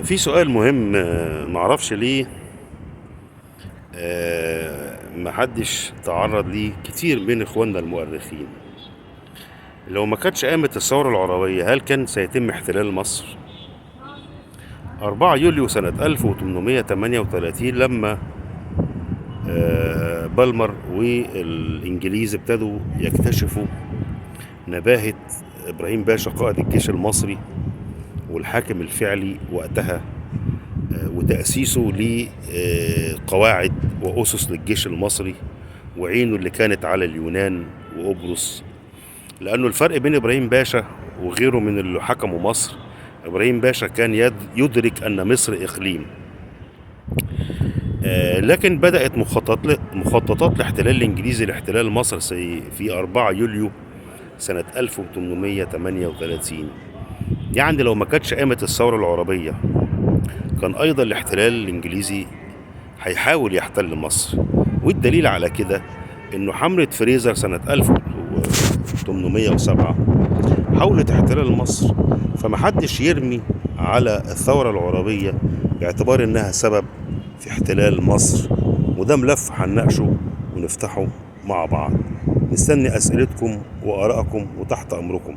في سؤال مهم، معرفش ليه محدش تعرض ليه كتير من اخواننا المؤرخين. لو ما كانتش قامت الثورة العربية هل كان سيتم احتلال مصر؟ 4 يوليو سنة 1838 لما بالمر والإنجليز ابتدوا يكتشفوا نباهة إبراهيم باشا قائد الجيش المصري والحاكم الفعلي وقتها، وتأسيسه لقواعد وأسس للجيش المصري وعينه اللي كانت على اليونان وقبرص. لأنه الفرق بين إبراهيم باشا وغيره من اللي حكموا مصر، إبراهيم باشا كان يدرك أن مصر إقليم، لكن بدأت مخططات الاحتلال الإنجليزي لاحتلال مصر في 4 يوليو سنة 1838. يعني لو ما كانتش قامت الثورة العربية كان أيضا الاحتلال الإنجليزي هيحاول يحتل مصر. والدليل على كده إنه حملة فريزر سنة 1807 حاولت احتلال مصر، فمحدش يرمي على الثورة العربية باعتبار إنها سبب في احتلال مصر. وده ملف هنناقشه ونفتحه مع بعض. مستني أسئلتكم وآرائكم وتحت أمركم.